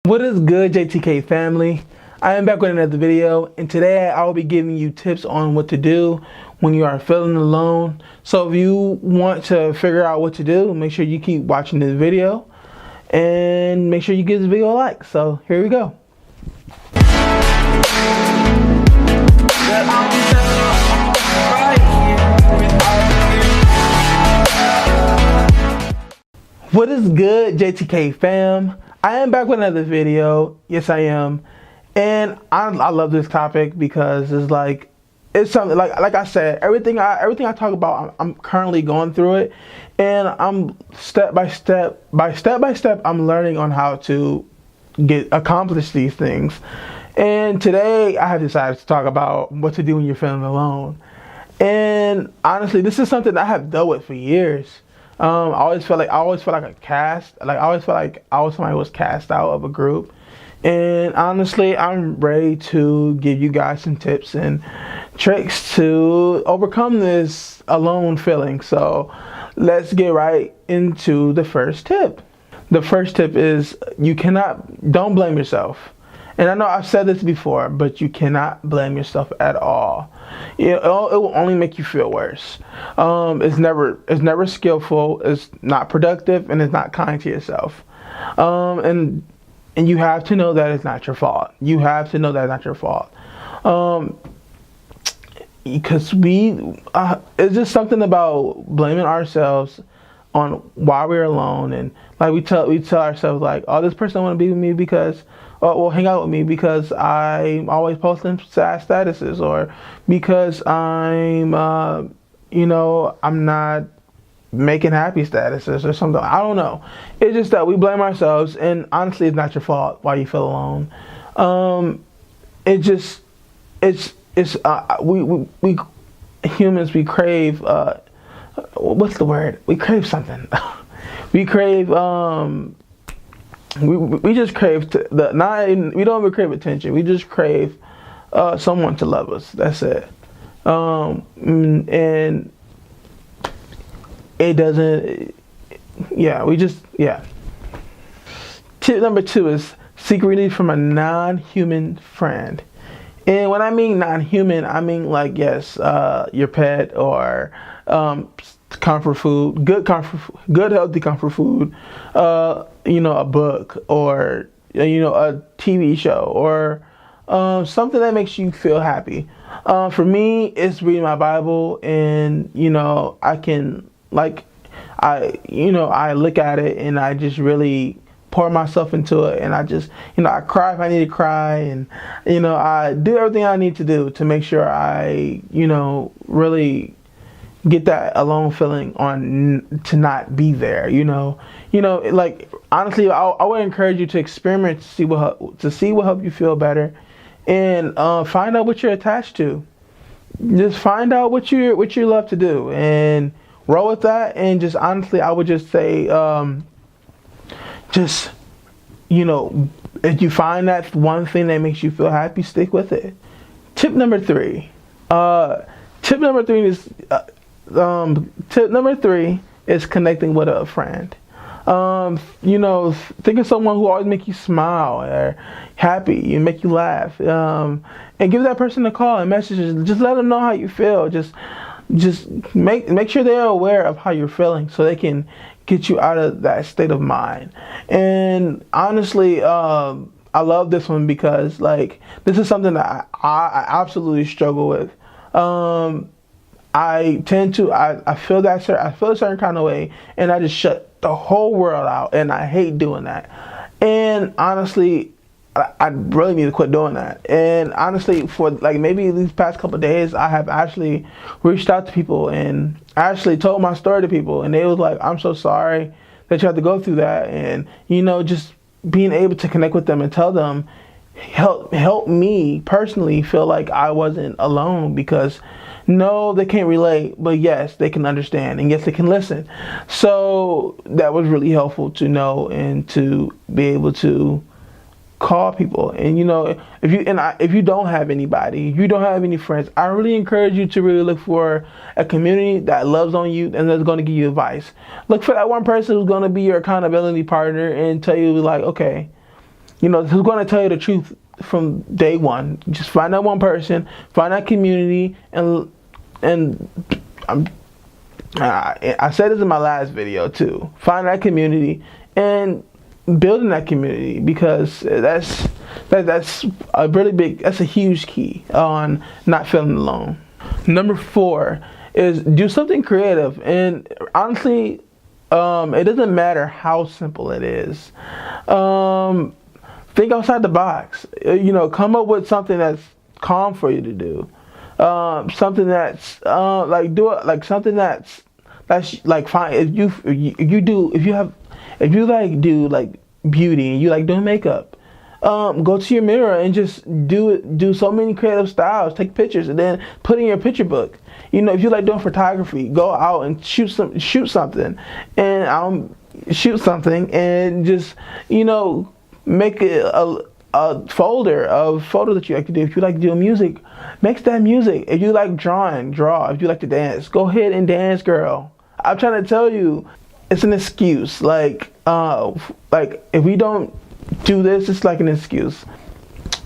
What is good, JTK family? I am back with another video, and today I will be giving you tips on what to do when you are feeling alone. So if you want to figure out what to do, make sure you keep watching this video and make sure you give this video a like. So here we go. What is good, JTK fam? I am back with another video. Yes, I am. And I love this topic because it's something like I said, everything I talk about, I'm currently going through it, and I'm step by step, I'm learning on how to accomplish these things. And today I have decided to talk about what to do when you're feeling alone. And honestly, this is something I have dealt with for years. I always felt like I was somebody who was cast out of a group. And honestly, I'm ready to give you guys some tips and tricks to overcome this alone feeling. So let's get right into the first tip. The first tip is don't blame yourself. And I know I've said this before, but you cannot blame yourself at all. It will only make you feel worse. It's never skillful. It's not productive, and it's not kind to yourself. And you have to know that it's not your fault. You have to know that it's not your fault. Because it's just something about blaming ourselves on why we're alone, and like we tell ourselves like, oh, this person don't want to be with me because, well, hang out with me because I'm always posting sad statuses, or because I'm I'm not making happy statuses or something. I don't know. It's just that we blame ourselves, and honestly, it's not your fault why you feel alone. We humans, we crave what's the word? We crave something. We crave we just crave we don't even crave attention. We just crave someone to love us. That's it. And it doesn't. Tip number 2 is seek relief from a non-human friend. And when I mean non-human, I mean like, yes, your pet, or comfort food, good healthy comfort food, a book, or a TV show, or something that makes you feel happy. For me, it's reading my Bible, and I look at it and I just really pour myself into it, and I just I cry if I need to cry, and I do everything I need to do to make sure I really get that alone feeling to not be there. Like, honestly, I would encourage you to experiment to see what helps you feel better, and find out what you're attached to. Just find out what you love to do and roll with that. And just honestly, I would just say, if you find that one thing that makes you feel happy, stick with it. Tip number 3 is connecting with a friend. Think of someone who always make you smile, or happy, and make you laugh. And give that person a call and message. Just let them know how you feel. Just make sure they're aware of how you're feeling, so they can get you out of that state of mind. And honestly, I love this one because this is something that I absolutely struggle with. I feel a certain kind of way, and I just shut the whole world out, and I hate doing that. And honestly, I really need to quit doing that. And honestly, for maybe these past couple of days, I have actually reached out to people and actually told my story to people, and they was like, I'm so sorry that you had to go through that. And just being able to connect with them and tell them help me personally feel like I wasn't alone, because no, they can't relate, but yes, they can understand, and yes, they can listen. So that was really helpful to know, and to be able to call people. And if you don't have anybody, if you don't have any friends, I really encourage you to really look for a community that loves on you and that's going to give you advice. Look for that one person who's going to be your accountability partner and tell you, like, okay, who's going to tell you the truth from day one. Just find that one person, find that community, and I said this in my last video too. Find that community and building that community, because that's a huge key on not feeling alone. Number 4 is do something creative, and honestly, it doesn't matter how simple it is. Think outside the box. Come up with something that's calm for you to do. Something that's something that's like fine. If you like do like beauty and you like doing makeup, go to your mirror and just do so many creative styles. Take pictures and then put in your picture book. If you like doing photography, go out and shoot something, and shoot something, and just make a folder of photos that you like to do. If you like doing music, make that music. If you like drawing, draw. If you like to dance, go ahead and dance, girl. I'm trying to tell you, it's an excuse. Like if we don't do this, it's like an excuse.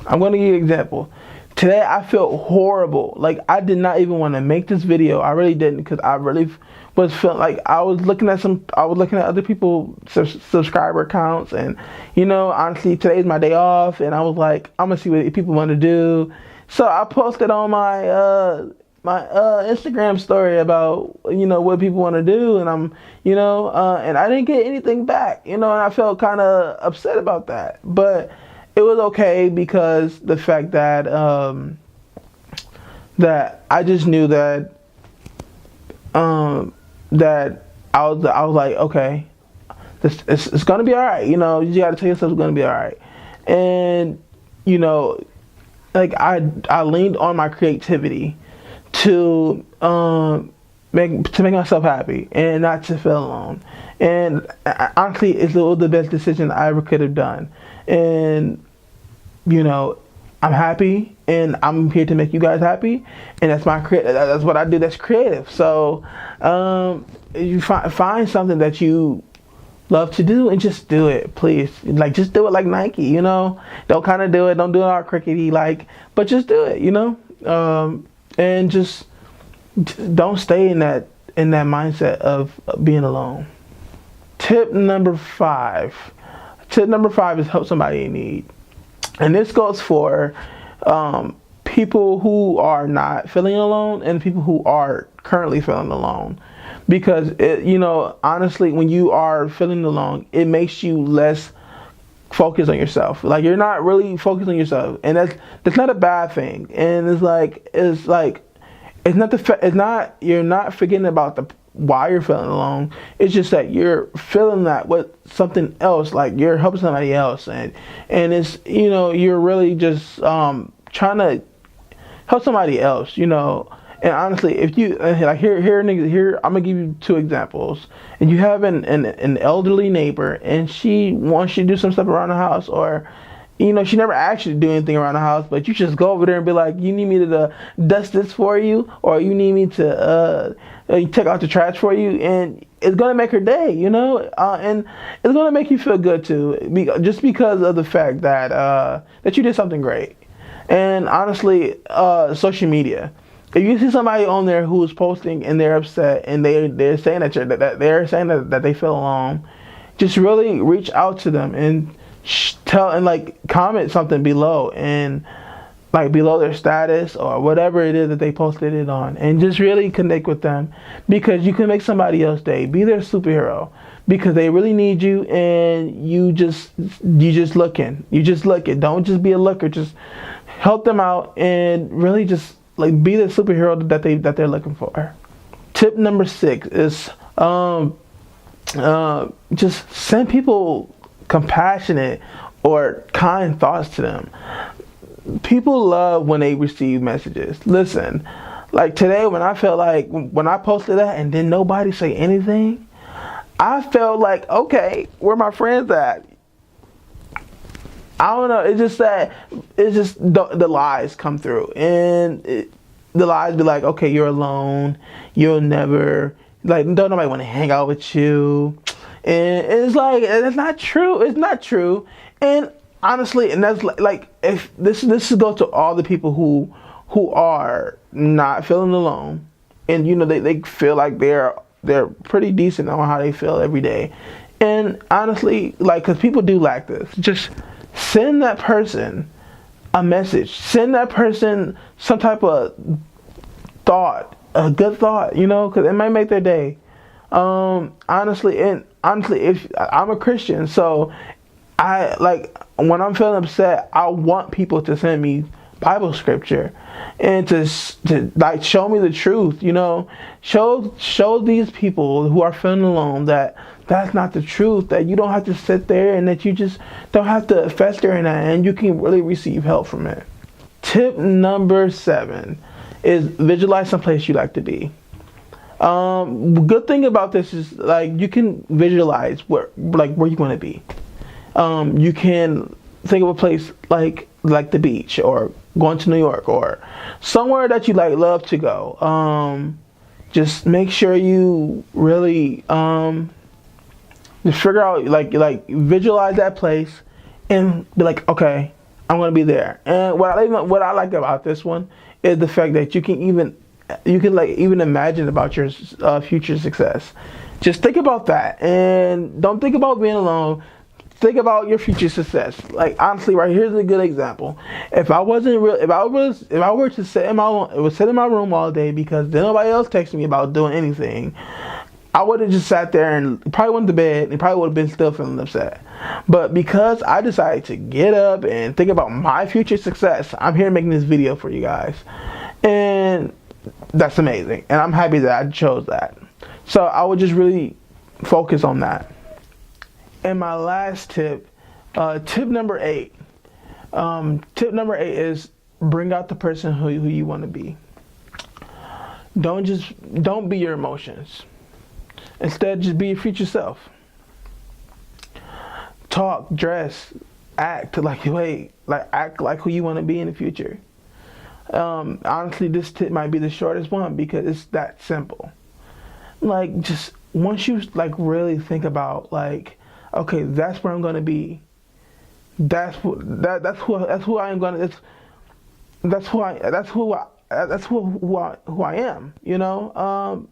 I'm going to give you an example. Today I felt horrible. Like I did not even want to make this video. I really didn't, because I really was feeling like I was looking at other people's subscriber counts, and honestly, today's my day off, and I was like, I'm gonna see what people want to do. So I posted on my Instagram story about what people want to do, and and I didn't get anything back, and I felt kind of upset about that, but it was okay, because the fact that that I just knew that that I was like, okay, it's gonna be all right. You gotta tell yourself it's gonna be all right, and like I leaned on my creativity to make myself happy and not to feel alone. And honestly, it was the best decision I ever could have done. And I'm happy, and I'm here to make you guys happy, and that's that's what I do. That's creative. So you find something that you love to do and just do it, please. Like, just do it like Nike. Don't kind of do it. Don't do it all crickety but just do it. And just don't stay in that mindset of being alone. Tip number 5. Tip number 5 is help somebody in need. And this goes for people who are not feeling alone and people who are currently feeling alone. Because, honestly, when you are feeling alone, it makes you less focused on yourself. Like, you're not really focused on yourself. And that's not a bad thing. And you're not forgetting about why you're feeling alone. It's just that you're feeling that with something else, like you're helping somebody else, and it's you're really just trying to help somebody else, And honestly, if you like here I'm gonna give you 2 examples. And you have an elderly neighbor, and she wants you to do some stuff around the house, or she never asked you to do anything around the house, but you just go over there and be like, you need me to dust this for you, or you need me to take out the trash for you, and it's gonna make her day, and it's gonna make you feel good too, just because of the fact that that you did something great. And honestly, social media. If you see somebody on there who's posting and they're upset and they're saying that they feel alone, just really reach out to them and comment something below, and below their status or whatever it is that they posted it on, and just really connect with them, because you can make somebody else's day. Be their superhero, because they really need you, and you just looking. Don't just be a looker. Just help them out and really just be the superhero that they're looking for. Tip number 6 is just send people compassionate or kind thoughts to them. People love when they receive messages. Listen, like today, when I felt like when I posted that and then nobody say anything, I felt like, okay, where my friends at? I don't know. It's just that the lies come through, and the lies be like, okay, you're alone. You'll never don't nobody want to hang out with you. And it's like, it's not true. It's not true. And honestly, and that's like if this goes to all the people who are not feeling alone, and you know they feel like they're pretty decent on how they feel every day, and honestly, like, because people do lack this, just send that person a message, send that person some type of thought, a good thought, you know, because it might make their day. Honestly, if I'm a Christian, so I like when I'm feeling upset, I want people to send me Bible scripture and to like show me the truth, you know, show these people who are feeling alone that that's not the truth, that you don't have to sit there and that you just don't have to fester in that, and you can really receive help from it. Tip number 7 is visualize someplace you like to be. Good thing about this is like you can visualize where you want to be. You can think of a place like the beach, or going to New York, or somewhere that you like love to go. Just make sure you really just figure out like visualize that place and be like, okay, I'm gonna be there. And what I like about this one is the fact that you can even imagine about your future success. Just think about that, and don't think about being alone. Think about your future success. Like, honestly, right here's a good example. If I were to sit in my room all day because then nobody else texted me about doing anything, I would have just sat there and probably went to bed and probably would have been still feeling upset. But because I decided to get up and think about my future success, I'm here making this video for you guys. And that's amazing. And I'm happy that I chose that. So I would just really focus on that. And my last tip, tip number 8. Tip number 8 is bring out the person who you want to be. Don't be your emotions. Instead, just be your future self. Talk, dress, act like who you want to be in the future. Honestly, this tip might be the shortest one because it's that simple. Like, just once you like really think about like, okay, that's where I'm gonna be. That's who I am gonna. That's who I am. You know.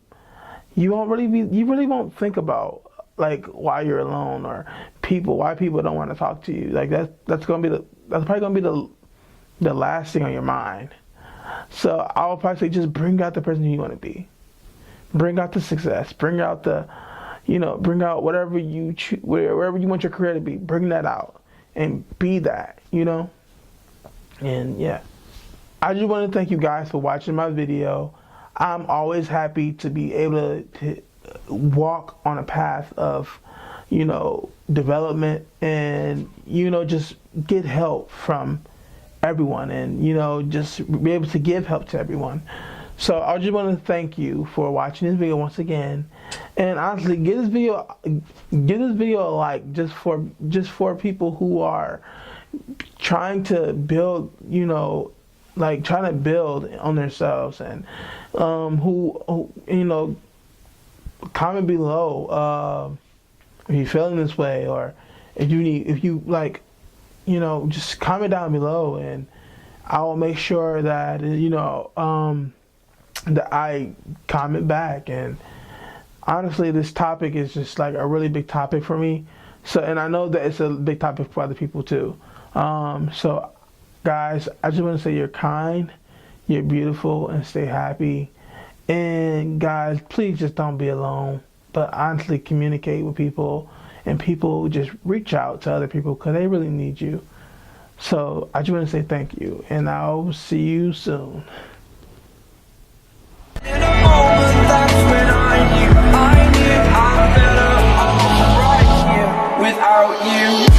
You really won't think about like why you're alone or why people don't want to talk to you. Like that's probably gonna be the last thing on your mind. So I would probably say just bring out the person you want to be. Bring out the success. Bring out whatever wherever you want your career to be. Bring that out and be that, you know. And yeah, I just want to thank you guys for watching my video. I'm always happy to be able to walk on a path of, you know, development and, you know, just get help from everyone and, you know, just be able to give help to everyone. So I just want to thank you for watching this video once again. And honestly, give this video a like just for people who are trying to build, you know, like trying to build on themselves, and who you know, comment below if you're feeling this way, or if you like, you know, just comment down below, and I will make sure that, you know, that I comment back. And honestly, this topic is just like a really big topic for me. So, and I know that it's a big topic for other people too. So guys, I just want to say you're kind, you're beautiful, and stay happy. And guys, please just don't be alone, but honestly communicate with people, and people just reach out to other people because they really need you. So I just want to say thank you, and I'll see you soon. In a moment, that's when I knew I'm better off right here without you.